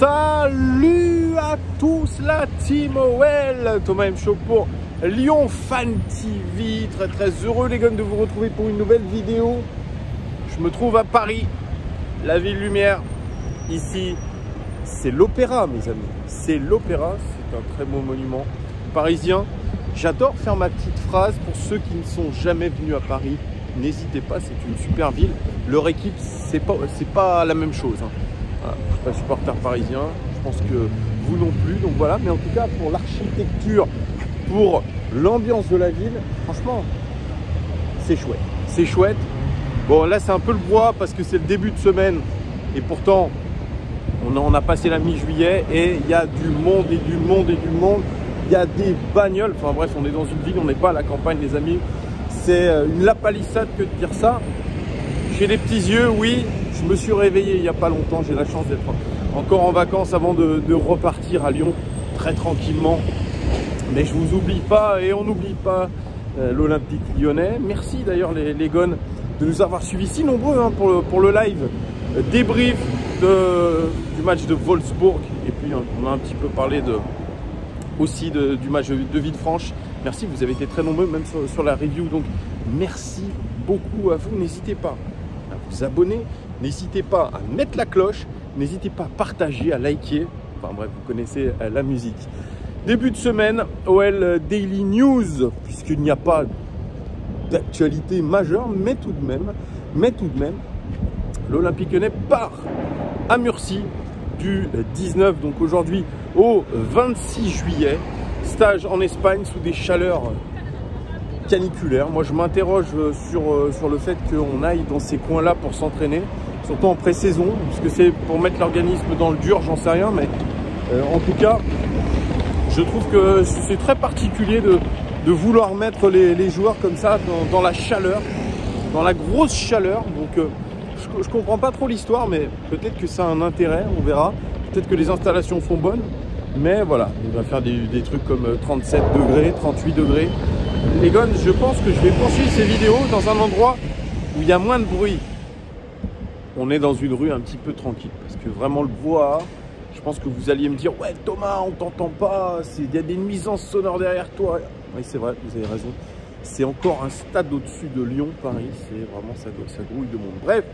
Salut à tous la team OL, Thomas M. Show pour Lyon Fan TV. Très heureux les gars de vous retrouver pour une nouvelle vidéo. Je me trouve à Paris, la ville lumière. Ici, c'est l'Opéra mes amis. C'est l'Opéra, c'est un très beau monument parisien. J'adore faire ma petite phrase pour ceux qui ne sont jamais venus à Paris. N'hésitez pas, c'est une super ville. Leur équipe, c'est pas la même chose. Voilà, je ne suis pas supporter parisien, je pense que vous non plus. Donc voilà, mais en tout cas pour l'architecture, pour l'ambiance de la ville, franchement, c'est chouette. C'est chouette. Bon là c'est un peu le bois parce que c'est le début de semaine et pourtant on a passé la mi-juillet et il y a du monde et du monde et du monde. Il y a des bagnoles, enfin bref, on est dans une ville, on n'est pas à la campagne les amis. C'est une lapalissade que de dire ça. J'ai les petits yeux, oui. Je me suis réveillé il n'y a pas longtemps. J'ai la chance d'être encore en vacances avant de repartir à Lyon très tranquillement. Mais je vous oublie pas et on n'oublie pas l'Olympique lyonnais. Merci d'ailleurs les gones de nous avoir suivis si nombreux hein, pour le live débrief du match de Wolfsburg. Et puis on a un petit peu parlé aussi du match de Villefranche. Merci, vous avez été très nombreux même sur la review. Donc merci beaucoup à vous. N'hésitez pas à vous abonner. N'hésitez pas à mettre la cloche, n'hésitez pas à partager, à liker. Enfin bref, vous connaissez la musique. Début de semaine, OL Daily News, puisqu'il n'y a pas d'actualité majeure, mais tout de même, l'Olympique Lyonnais part à Murcie du 19, donc aujourd'hui au 26 juillet. Stage en Espagne sous des chaleurs caniculaires. Moi, je m'interroge sur le fait qu'on aille dans ces coins-là pour s'entraîner. Surtout en pré-saison, parce que c'est pour mettre l'organisme dans le dur, j'en sais rien, mais en tout cas, je trouve que c'est très particulier de vouloir mettre les joueurs comme ça dans la chaleur, dans la grosse chaleur. Donc, je comprends pas trop l'histoire, mais peut-être que ça a un intérêt, on verra. Peut-être que les installations sont bonnes, mais voilà, on va faire des trucs comme 37 degrés, 38 degrés. Les gars, je pense que je vais poursuivre ces vidéos dans un endroit où il y a moins de bruit. On est dans une rue un petit peu tranquille parce que vraiment le brouhaha, je pense que vous alliez me dire ouais Thomas on t'entend pas, il y a des nuisances sonores derrière toi. Oui c'est vrai, vous avez raison, c'est encore un stade au-dessus de Lyon, Paris, c'est vraiment ça grouille de monde. Bref,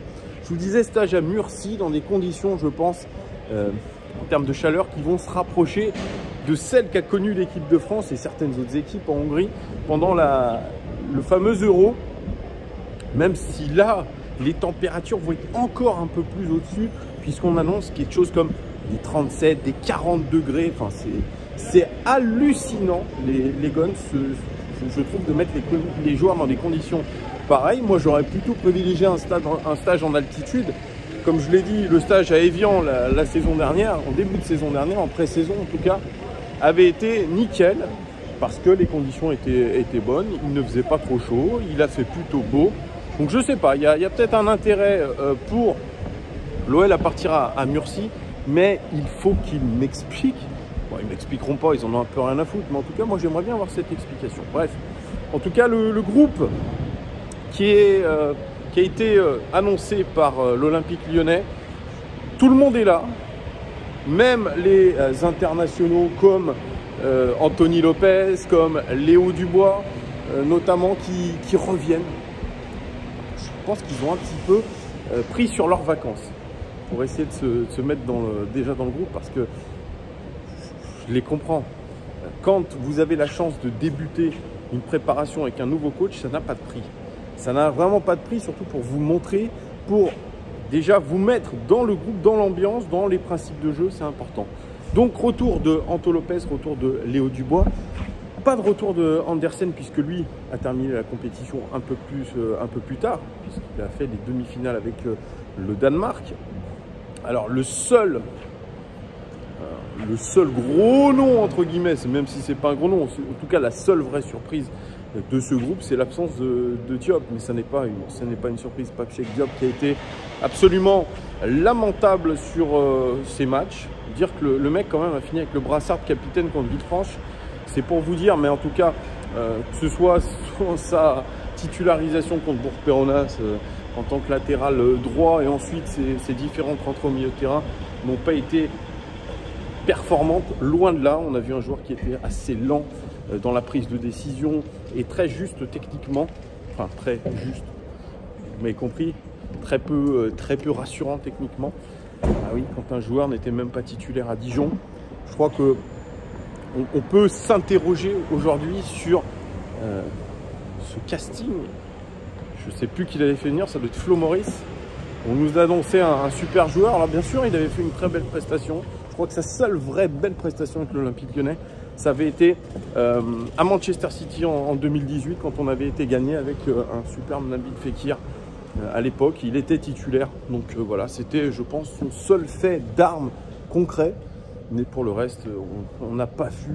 je vous disais stage à Murcie dans des conditions je pense en termes de chaleur qui vont se rapprocher de celles qu'a connues l'équipe de France et certaines autres équipes en Hongrie pendant le fameux Euro, même si là les températures vont être encore un peu plus au-dessus puisqu'on annonce quelque chose comme des 37, des 40 degrés. Enfin, c'est hallucinant les guns, je trouve, de mettre les joueurs dans des conditions pareilles. Moi, j'aurais plutôt privilégié un stage en altitude. Comme je l'ai dit, le stage à Évian la saison dernière, en début de saison dernière, en pré-saison en tout cas, avait été nickel parce que les conditions étaient bonnes. Il ne faisait pas trop chaud, il a fait plutôt beau. Donc je sais pas, il y a peut-être un intérêt pour l'OL à partir à Murcie, mais il faut qu'ils m'expliquent. Bon, ils ne m'expliqueront pas, ils en ont un peu rien à foutre, mais en tout cas, moi j'aimerais bien avoir cette explication. Bref, en tout cas, le groupe qui a été annoncé par l'Olympique Lyonnais, tout le monde est là, même les internationaux comme Anthony Lopez, comme Léo Dubois, notamment qui reviennent. Je pense qu'ils ont un petit peu pris sur leurs vacances pour essayer de se mettre déjà dans le groupe parce que je les comprends. Quand vous avez la chance de débuter une préparation avec un nouveau coach, ça n'a pas de prix. Ça n'a vraiment pas de prix, surtout pour vous montrer, pour déjà vous mettre dans le groupe, dans l'ambiance, dans les principes de jeu, c'est important. Donc retour de Anto Lopez, retour de Léo Dubois. Pas de retour de Andersen puisque lui a terminé la compétition un peu plus tard puisqu'il a fait des demi-finales avec le Danemark. Alors le seul gros nom entre guillemets, même si c'est pas un gros nom, en tout cas la seule vraie surprise de ce groupe, c'est l'absence de Diop, mais ce n'est pas une surprise. Pape Cheikh Diop qui a été absolument lamentable sur ces matchs. Dire que le mec quand même a fini avec le brassard de capitaine contre Villefranche. C'est pour vous dire, mais en tout cas, que ce soit sa titularisation contre Bourg-Péronas en tant que latéral droit et ensuite ses différentes rentrées au milieu de terrain n'ont pas été performante, loin de là. On a vu un joueur qui était assez lent dans la prise de décision et très juste techniquement, enfin très juste, vous m'avez compris, très peu rassurant techniquement. Ah oui, quand un joueur n'était même pas titulaire à Dijon, je crois que on peut s'interroger aujourd'hui sur ce casting. Je ne sais plus qui l'avait fait venir, ça doit être Flo Maurice. On nous annonçait un super joueur. Alors bien sûr, il avait fait une très belle prestation. Je crois que sa seule vraie belle prestation avec l'Olympique Lyonnais, ça avait été à Manchester City en 2018, quand on avait été gagné avec un superbe Nabil Fekir. À l'époque, il était titulaire. Donc voilà, c'était, je pense, son seul fait d'armes concret. Mais pour le reste, on n'a pas vu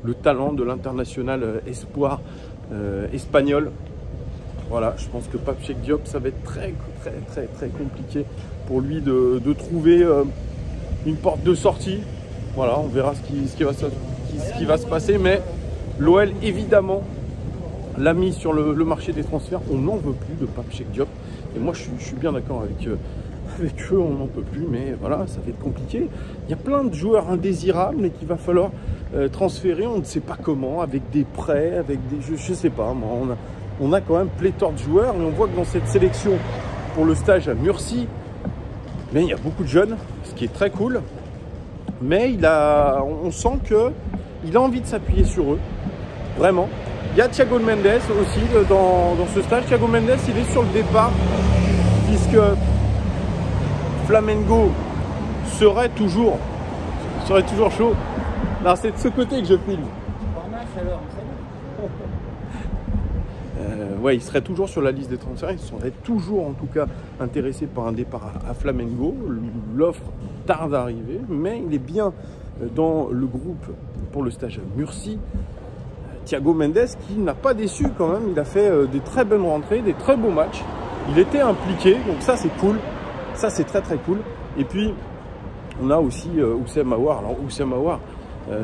le talent de l'international espoir espagnol. Voilà, je pense que Pape Cheikh Diop, ça va être très compliqué pour lui de trouver une porte de sortie. Voilà, on verra ce qui va se passer. Mais l'OL, évidemment, l'a mis sur le marché des transferts. On n'en veut plus de Pape Cheikh Diop. Et moi, je suis bien d'accord avec eux, on n'en peut plus. Mais voilà, ça va être compliqué. Il y a plein de joueurs indésirables et qu'il va falloir transférer. On ne sait pas comment, avec des prêts, avec des... Je ne sais pas, moi, on a quand même pléthore de joueurs. Et on voit que dans cette sélection pour le stage à Murcie, mais il y a beaucoup de jeunes, ce qui est très cool. Mais on sent qu'il a envie de s'appuyer sur eux, vraiment. Il y a Thiago Mendes aussi dans ce stage. Thiago Mendes, il est sur le départ, puisque Flamengo serait toujours chaud. Alors c'est de ce côté que je filme. Ouais, il serait toujours sur la liste des transferts. Il serait toujours, en tout cas, intéressé par un départ à Flamengo. L'offre tarde à arriver, mais il est bien dans le groupe pour le stage à Murcie. Thiago Mendes, qui n'a pas déçu quand même. Il a fait des très bonnes rentrées, des très beaux matchs. Il était impliqué, donc ça c'est cool. Ça c'est très cool. Et puis, on a aussi Oussem Aouar. Alors Oussem Aouar,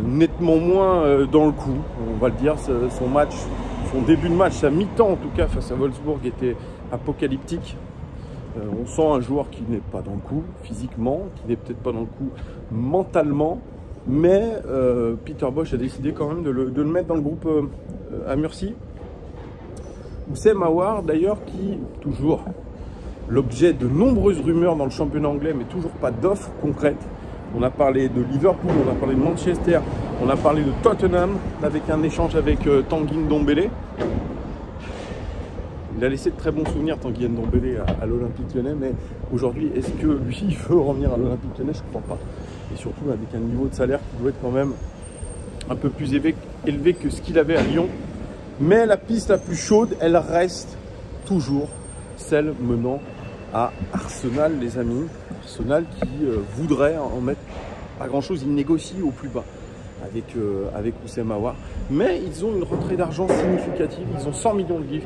nettement moins dans le coup, on va le dire. Son début de match, sa mi-temps en tout cas face à Wolfsburg, était apocalyptique. On sent un joueur qui n'est pas dans le coup physiquement, qui n'est peut-être pas dans le coup mentalement, mais Peter Bosz a décidé quand même de le mettre dans le groupe à Murcie. Oussem Aouar d'ailleurs, qui toujours l'objet de nombreuses rumeurs dans le championnat anglais, mais toujours pas d'offre concrète. On a parlé de Liverpool, on a parlé de Manchester, on a parlé de Tottenham avec un échange avec Tanguy Ndombele. Il a laissé de très bons souvenirs, Tanguy Ndombele, à l'Olympique Lyonnais, mais aujourd'hui, est-ce que lui, il veut revenir à l'Olympique Lyonnais? Je ne crois pas. Et surtout avec un niveau de salaire qui doit être quand même un peu plus élevé que ce qu'il avait à Lyon. Mais la piste la plus chaude, elle reste toujours celle menant à Arsenal, les amis. Arsenal qui voudrait en mettre pas grand-chose. Ils négocient au plus bas avec Oussem Aouar. Mais ils ont une rentrée d'argent significative. Ils ont 100 millions de livres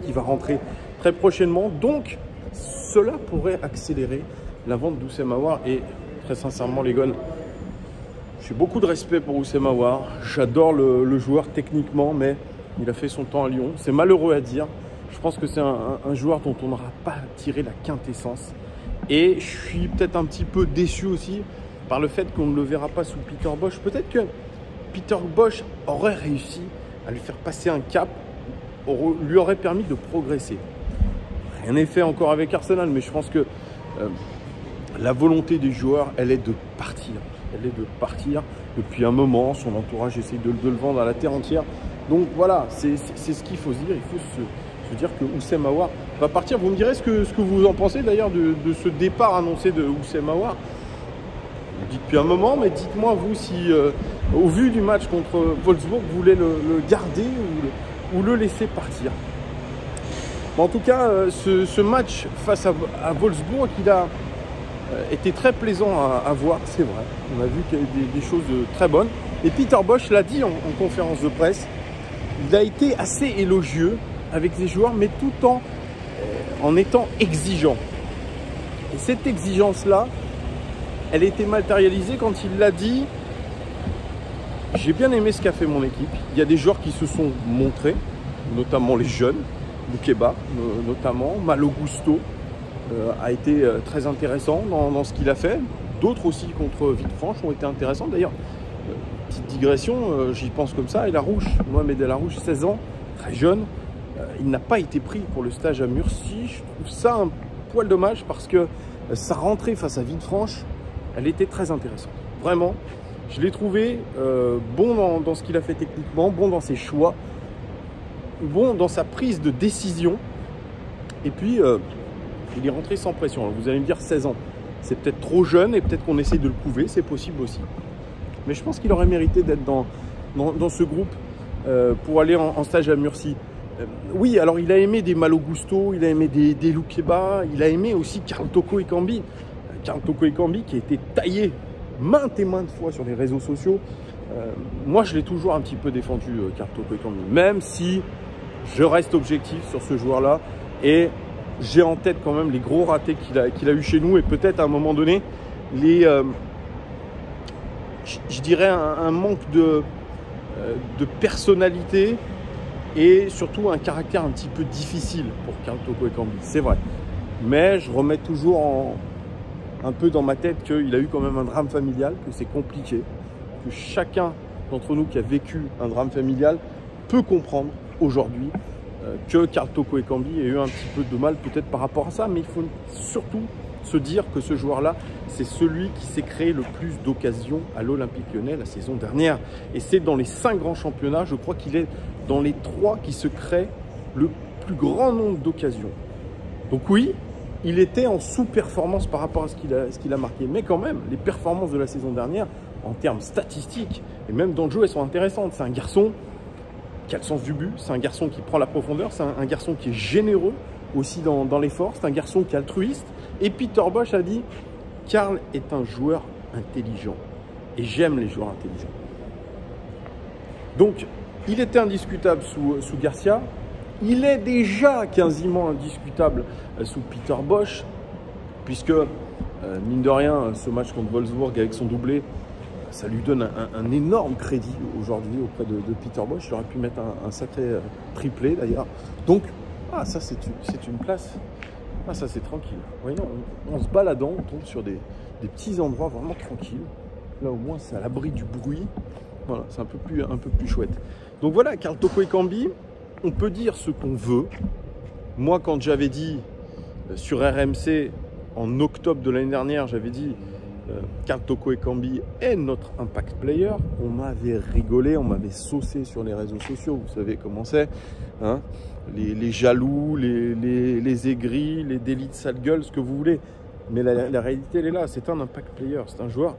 qui va rentrer très prochainement. Donc, cela pourrait accélérer la vente d'Oussem Aouar. Et très sincèrement, les gars, j'ai beaucoup de respect pour Oussem Aouar. J'adore le joueur techniquement, mais il a fait son temps à Lyon. C'est malheureux à dire. Je pense que c'est un joueur dont on n'aura pas tiré la quintessence. Et je suis peut-être un petit peu déçu aussi par le fait qu'on ne le verra pas sous Peter Bosz. Peut-être que Peter Bosz aurait réussi à lui faire passer un cap, lui aurait permis de progresser. Rien n'est fait encore avec Arsenal, mais je pense que la volonté des joueurs, elle est de partir. Elle est de partir depuis un moment. Son entourage essaye de le vendre à la terre entière. Donc voilà, c'est ce qu'il faut se dire. Il faut se dire que Oussem Aouar va partir. Vous me direz ce que vous en pensez d'ailleurs de ce départ annoncé de Oussem Aouar. Vous le dites depuis un moment, mais dites-moi vous si, au vu du match contre Wolfsburg, vous voulez le garder ou le laisser partir. Bon, en tout cas, ce match face à Wolfsburg, il a été très plaisant à voir, c'est vrai. On a vu qu'il y a eu des choses très bonnes. Et Peter Bosz l'a dit en conférence de presse, il a été assez élogieux avec ses joueurs, mais tout en étant exigeant. Et cette exigence-là, elle a été matérialisée quand il l'a dit. J'ai bien aimé ce qu'a fait mon équipe. Il y a des joueurs qui se sont montrés, notamment les jeunes, Boukeba notamment, Malo Gusto a été très intéressant dans ce qu'il a fait. d'autres aussi contre Villefranche ont été intéressantes. D'ailleurs, petite digression, j'y pense comme ça, et Larouche, Mohamed El Larouche, 16 ans, très jeune, il n'a pas été pris pour le stage à Murcie. Je trouve ça un poil dommage parce que sa rentrée face à Villefranche, elle était très intéressante. Vraiment, je l'ai trouvé bon dans ce qu'il a fait techniquement, bon dans ses choix, bon dans sa prise de décision. Et puis, il est rentré sans pression. Alors, vous allez me dire 16 ans, c'est peut-être trop jeune et peut-être qu'on essaie de le couver, c'est possible aussi. Mais je pense qu'il aurait mérité d'être dans ce groupe pour aller en stage à Murcie. Oui, alors il a aimé des Malo Gusto, il a aimé des Loukeba, il a aimé aussi Karl Toko Ekambi. Karl Toko Ekambi qui a été taillé maintes et maintes fois sur les réseaux sociaux. Moi, je l'ai toujours un petit peu défendu, Karl Toko Ekambi, même si je reste objectif sur ce joueur-là. Et j'ai en tête quand même les gros ratés qu'il a eu chez nous et peut-être à un moment donné, je dirais un manque de personnalité et surtout un caractère un petit peu difficile pour Karl Toko Ekambi, c'est vrai. Mais je remets toujours un peu dans ma tête qu'il a eu quand même un drame familial, que c'est compliqué, que chacun d'entre nous qui a vécu un drame familial peut comprendre aujourd'hui que Karl Toko Ekambi ait eu un petit peu de mal peut-être par rapport à ça, mais il faut surtout se dire que ce joueur-là, c'est celui qui s'est créé le plus d'occasions à l'Olympique Lyonnais la saison dernière. Et c'est dans les 5 grands championnats, je crois qu'il est dans les 3 qui se créent le plus grand nombre d'occasions. Donc oui, il était en sous-performance par rapport à ce qu'il a marqué. Mais quand même, les performances de la saison dernière, en termes statistiques, et même dans le jeu, elles sont intéressantes. C'est un garçon qui a le sens du but, c'est un garçon qui prend la profondeur, c'est un garçon qui est généreux aussi dans l'effort, c'est un garçon qui est altruiste. Et Peter Bosz a dit, Karl est un joueur intelligent. Et j'aime les joueurs intelligents. Donc, il était indiscutable sous Garcia. Il est déjà quasiment indiscutable sous Peter Bosz, puisque, mine de rien, ce match contre Wolfsburg avec son doublé, ça lui donne un énorme crédit aujourd'hui auprès de Peter Bosz. Il aurait pu mettre un sacré triplé d'ailleurs. Donc, ça c'est une place. Ça c'est tranquille. Oui, non, en se baladant, on tombe sur des petits endroits vraiment tranquilles. Là au moins c'est à l'abri du bruit. Voilà, c'est un peu plus chouette. Donc voilà, Karl Toko Ekambi, on peut dire ce qu'on veut. Moi, quand j'avais dit sur RMC en octobre de l'année dernière, j'avais dit Karl Toko Ekambi est notre impact player. On m'avait rigolé, on m'avait saucé sur les réseaux sociaux. Vous savez comment c'est, hein, les jaloux, les aigris, les délits de sale gueule, ce que vous voulez. Mais la réalité, elle est là. C'est un impact player. C'est un joueur,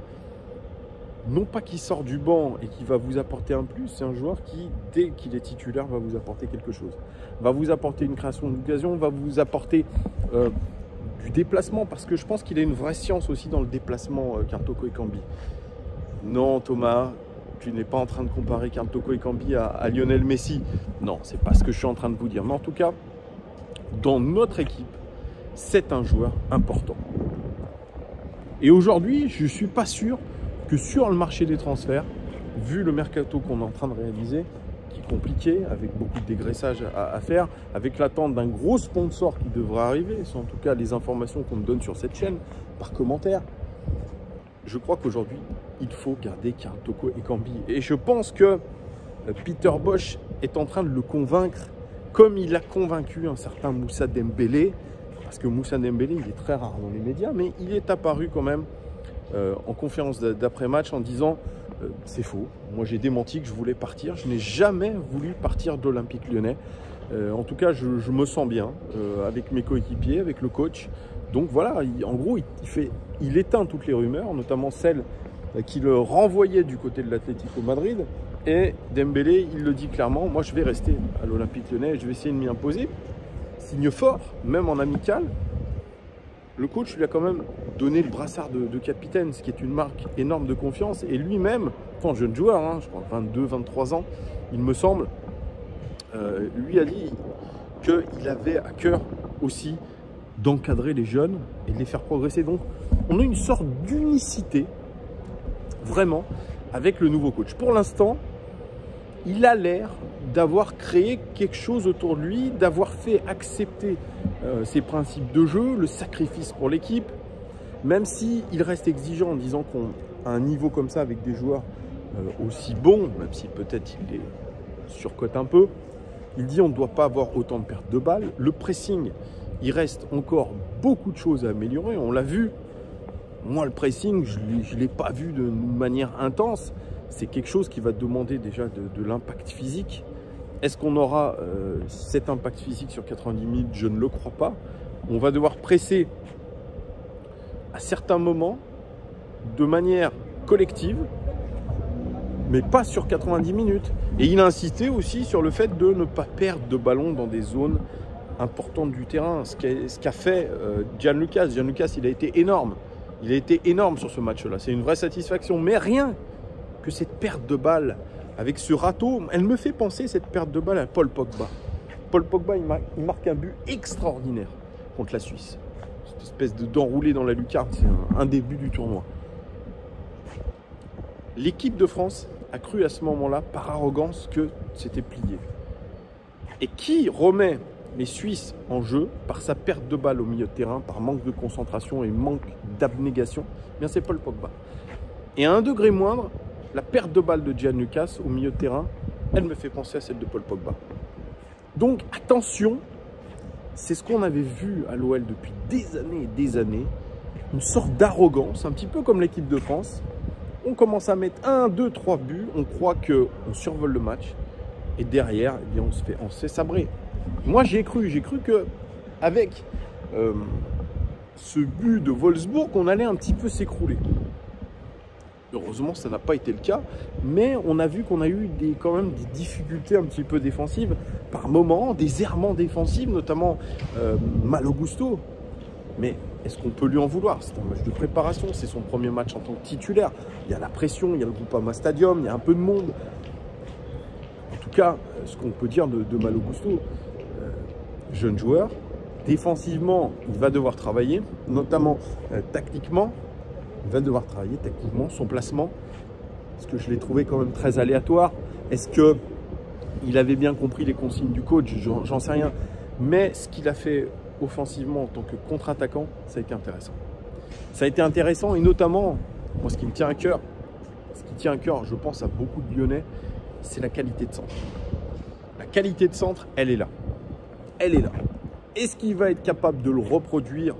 non pas qui sort du banc et qui va vous apporter un plus, c'est un joueur qui, dès qu'il est titulaire, va vous apporter quelque chose. Va vous apporter une création d'occasion, va vous apporter du déplacement, parce que je pense qu'il a une vraie science aussi dans le déplacement, Karl Toko Ekambi. Non, Thomas, tu n'es pas en train de comparer Karl Toko Ekambi à Lionel Messi. Non, c'est pas ce que je suis en train de vous dire. Mais en tout cas, dans notre équipe, c'est un joueur important. Et aujourd'hui, je ne suis pas sûr que sur le marché des transferts, vu le mercato qu'on est en train de réaliser, qui est compliqué, avec beaucoup de dégraissage à faire, avec l'attente d'un gros sponsor qui devrait arriver, c'est en tout cas les informations qu'on me donne sur cette chaîne, par commentaire, je crois qu'aujourd'hui, il faut garder Karl Toko Ekambi. Et je pense que Peter Bosz est en train de le convaincre, comme il a convaincu un certain Moussa Dembélé, parce que Moussa Dembélé, il est très rare dans les médias, mais il est apparu quand même en conférence d'après-match en disant c'est faux, moi j'ai démenti que je voulais partir, je n'ai jamais voulu partir de l'Olympique Lyonnais. En tout cas, je me sens bien avec mes coéquipiers, avec le coach. Donc voilà, en gros, il éteint toutes les rumeurs, notamment celles qui le renvoyaient du côté de l'Atlético Madrid. Et Dembélé, il le dit clairement, moi je vais rester à l'Olympique Lyonnais, je vais essayer de m'y imposer. Signe fort, même en amical, le coach lui a quand même donné le brassard de capitaine, ce qui est une marque énorme de confiance. Et lui-même, tant jeune joueur, hein, je crois 22, 23 ans, il me semble, lui a dit qu'il avait à cœur aussi d'encadrer les jeunes et de les faire progresser. Donc, on a une sorte d'unicité, vraiment, avec le nouveau coach. Pour l'instant, il a l'air d'avoir créé quelque chose autour de lui, d'avoir fait accepter ses principes de jeu, le sacrifice pour l'équipe. même s'il reste exigeant en disant qu'on a un niveau comme ça avec des joueurs aussi bons, même si peut-être il les surcote un peu, il dit on ne doit pas avoir autant de pertes de balles. Le pressing, il reste encore beaucoup de choses à améliorer. On l'a vu. Moi, le pressing, je ne l'ai pas vu de manière intense. C'est quelque chose qui va demander déjà de l'impact physique. Est-ce qu'on aura cet impact physique sur 90 minutes? Je ne le crois pas. On va devoir presser à certains moments de manière collective, mais pas sur 90 minutes. Et il a insisté aussi sur le fait de ne pas perdre de ballon dans des zones importantes du terrain. Ce qu'a fait Gianluca. Gianluca, il a été énorme. Il a été énorme sur ce match-là. C'est une vraie satisfaction. Mais rien que cette perte de balle avec ce râteau, elle me fait penser cette perte de balle à Paul Pogba. Paul Pogba, il marque un but extraordinaire contre la Suisse. Cette espèce d'enroulé dans la lucarne, c'est un des buts du tournoi. L'équipe de France a cru à ce moment-là, par arrogance, que c'était plié. Et qui remet les Suisses en jeu par sa perte de balle au milieu de terrain, par manque de concentration et manque d'abnégation? Eh bien, c'est Paul Pogba. Et à un degré moindre, la perte de balle de Gianluca au milieu de terrain, elle me fait penser à celle de Paul Pogba. Donc attention, c'est ce qu'on avait vu à l'OL depuis des années et des années, une sorte d'arrogance, un petit peu comme l'équipe de France. On commence à mettre 1, 2, 3 buts, on croit qu'on survole le match, et derrière, eh bien, on se fait sabrer. Moi, j'ai cru qu'avec ce but de Wolfsburg, on allait un petit peu s'écrouler. Heureusement, ça n'a pas été le cas, mais on a vu qu'on a eu quand même des difficultés un petit peu défensives par moments, des errements défensifs, notamment Malo Gusto. Mais est-ce qu'on peut lui en vouloir? C'est un match de préparation, c'est son premier match en tant que titulaire. Il y a la pression, il y a le Groupama Stadium, il y a un peu de monde. En tout cas, ce qu'on peut dire de Malo Gusto, jeune joueur, défensivement, il va devoir travailler, notamment tactiquement. Il va devoir travailler tactiquement son placement, parce que je l'ai trouvé quand même très aléatoire. Est-ce qu'il avait bien compris les consignes du coach? J'en sais rien. Mais ce qu'il a fait offensivement en tant que contre-attaquant, ça a été intéressant. Ça a été intéressant et notamment, moi ce qui me tient à cœur, je pense à beaucoup de Lyonnais, c'est la qualité de centre. La qualité de centre, elle est là. Elle est là. Est-ce qu'il va être capable de le reproduire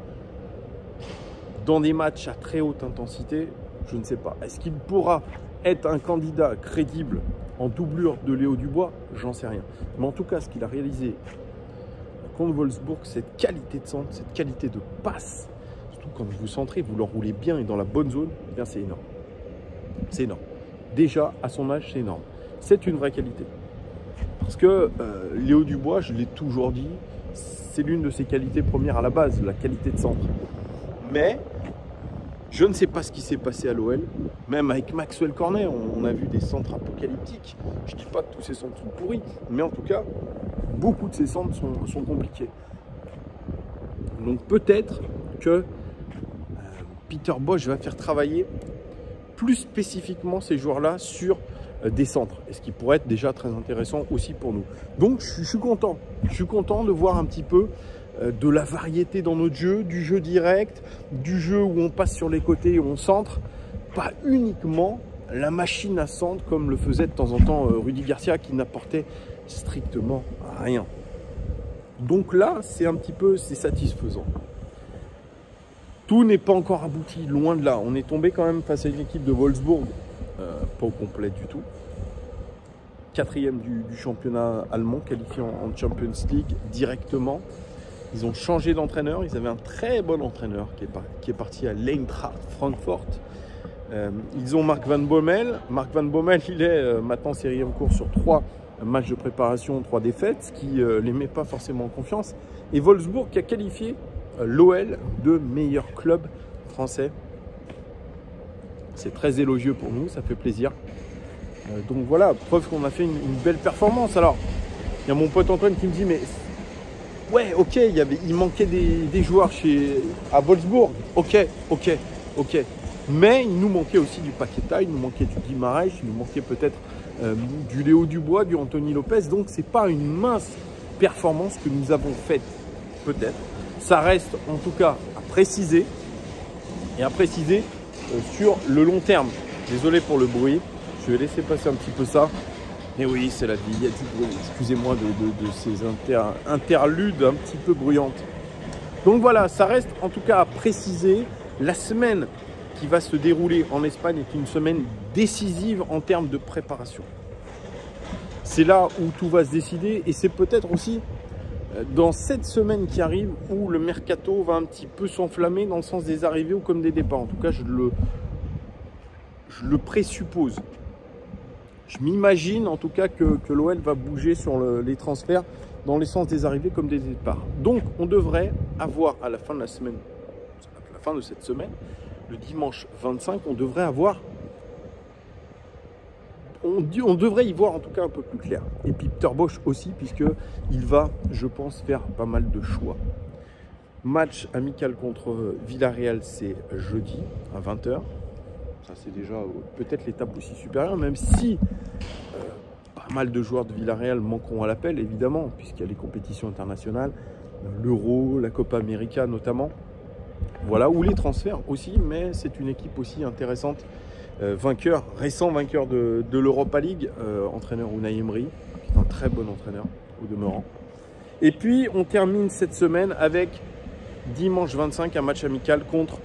dans des matchs à très haute intensité? Je ne sais pas. Est-ce qu'il pourra être un candidat crédible en doublure de Léo Dubois? J'en sais rien. Mais en tout cas, ce qu'il a réalisé contre Wolfsburg, cette qualité de centre, cette qualité de passe, surtout quand vous centrez, vous l'enroulez bien et dans la bonne zone, eh bien c'est énorme. C'est énorme. Déjà, à son âge, c'est énorme. C'est une vraie qualité. Parce que Léo Dubois, je l'ai toujours dit, c'est l'une de ses qualités premières à la base, la qualité de centre. Mais je ne sais pas ce qui s'est passé à l'OL. Même avec Maxwell Cornet, on a vu des centres apocalyptiques. Je ne dis pas que tous ces centres sont pourris, mais en tout cas, beaucoup de ces centres sont compliqués. Donc peut-être que Peter Bosz va faire travailler plus spécifiquement ces joueurs-là sur des centres. Et ce qui pourrait être déjà très intéressant aussi pour nous. Donc je suis content. Je suis content de voir un petit peu de la variété dans notre jeu, du jeu direct, du jeu où on passe sur les côtés et on centre, pas uniquement la machine à centre comme le faisait de temps en temps Rudy Garcia qui n'apportait strictement rien. Donc là, c'est un petit peu, c'est satisfaisant. Tout n'est pas encore abouti, loin de là. On est tombé quand même face à une équipe de Wolfsburg, pas au complet du tout. 4e du championnat allemand, qualifié en Champions League directement. Ils ont changé d'entraîneur. Ils avaient un très bon entraîneur qui est parti à l'Eintracht Francfort. Ils ont Mark Van Bommel. Mark Van Bommel, il est maintenant série en cours sur 3 matchs de préparation, 3 défaites, ce qui ne les met pas forcément en confiance. Et Wolfsburg qui a qualifié l'OL de meilleur club français. C'est très élogieux pour nous, ça fait plaisir. Donc voilà, preuve qu'on a fait une belle performance. Alors, il y a mon pote Antoine qui me dit, mais ouais, ok, il manquait des joueurs à Wolfsburg. Ok. Mais il nous manquait aussi du Paqueta, il nous manquait du Guimarães, il nous manquait peut-être du Léo Dubois, du Anthony Lopez. Donc, ce n'est pas une mince performance que nous avons faite, peut-être. Ça reste en tout cas à préciser. et à préciser sur le long terme. Désolé pour le bruit, je vais laisser passer un petit peu ça. Mais oui, c'est la vie, il y a du bruit. Excusez-moi de ces interludes un petit peu bruyantes. Donc voilà, ça reste en tout cas à préciser. La semaine qui va se dérouler en Espagne est une semaine décisive en termes de préparation. C'est là où tout va se décider et c'est peut-être aussi dans cette semaine qui arrive où le mercato va un petit peu s'enflammer dans le sens des arrivées ou comme des départs. En tout cas, je le présuppose. Je m'imagine en tout cas que l'OL va bouger sur les transferts dans les sens des arrivées comme des départs. Donc on devrait avoir à la fin de la semaine, à la fin de cette semaine, le dimanche 25, on devrait avoir, on devrait y voir en tout cas un peu plus clair. Et puis Peter Bosz aussi, puisqu'il va, je pense, faire pas mal de choix. Match amical contre Villarreal, c'est jeudi à 20 h. Ça, c'est déjà peut-être l'étape aussi supérieure, même si pas mal de joueurs de Villarreal manqueront à l'appel, évidemment, puisqu'il y a les compétitions internationales, l'Euro, la Copa América notamment. Voilà, ou les transferts aussi, mais c'est une équipe aussi intéressante. Récent vainqueur de l'Europa League, entraîneur Unai Emery, qui est un très bon entraîneur au demeurant. Et puis, on termine cette semaine avec dimanche 25, un match amical contre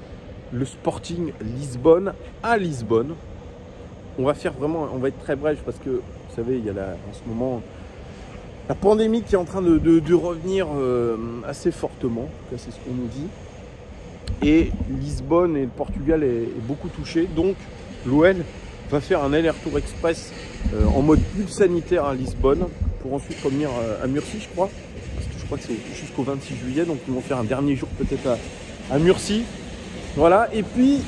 le Sporting Lisbonne à Lisbonne. On va être très bref parce que vous savez, il y a en ce moment la pandémie qui est en train de revenir assez fortement. C'est ce qu'on nous dit. Et Lisbonne et le Portugal est beaucoup touché. Donc l'OL va faire un aller-retour express en mode bulle sanitaire à Lisbonne pour ensuite revenir à Murcie, je crois. Parce que je crois que c'est jusqu'au 26 juillet. Donc ils vont faire un dernier jour peut-être à Murcie. Voilà, et puis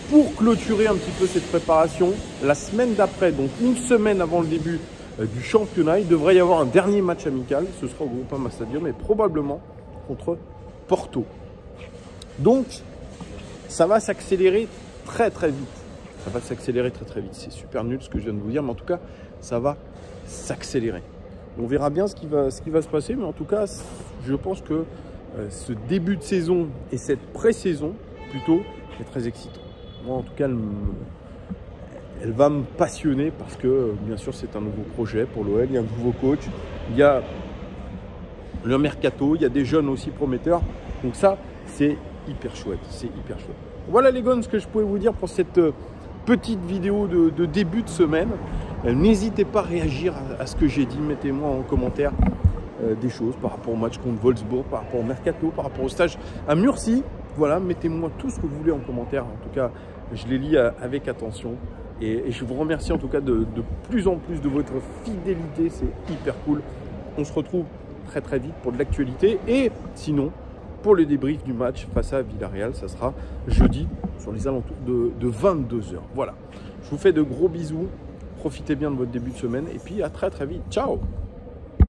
pour clôturer un petit peu cette préparation, la semaine d'après, donc une semaine avant le début du championnat, il devrait y avoir un dernier match amical. Ce sera au Groupama Stadium, mais probablement contre Porto. Donc, ça va s'accélérer très vite. Ça va s'accélérer très vite. C'est super nul ce que je viens de vous dire, mais en tout cas, ça va s'accélérer. On verra bien ce qui va se passer, mais en tout cas, je pense que ce début de saison et cette pré-saison, plutôt, est très excitant. Moi, en tout cas, elle va me passionner parce que, bien sûr, c'est un nouveau projet pour l'OL. Il y a un nouveau coach, il y a le mercato, il y a des jeunes aussi prometteurs. Donc ça, c'est hyper chouette. C'est hyper chouette. Voilà les gars, ce que je pouvais vous dire pour cette petite vidéo de début de semaine. N'hésitez pas à réagir à ce que j'ai dit. Mettez-moi en commentaire des choses par rapport au match contre Wolfsburg, par rapport au mercato, par rapport au stage à Murcie. Voilà, mettez-moi tout ce que vous voulez en commentaire. En tout cas, je les lis avec attention. Et je vous remercie en tout cas de plus en plus de votre fidélité. C'est hyper cool. On se retrouve très vite pour de l'actualité. Et sinon, pour le débrief du match face à Villarreal, ça sera jeudi sur les alentours de 22 h. Voilà. Je vous fais de gros bisous. Profitez bien de votre début de semaine. Et puis à très vite. Ciao!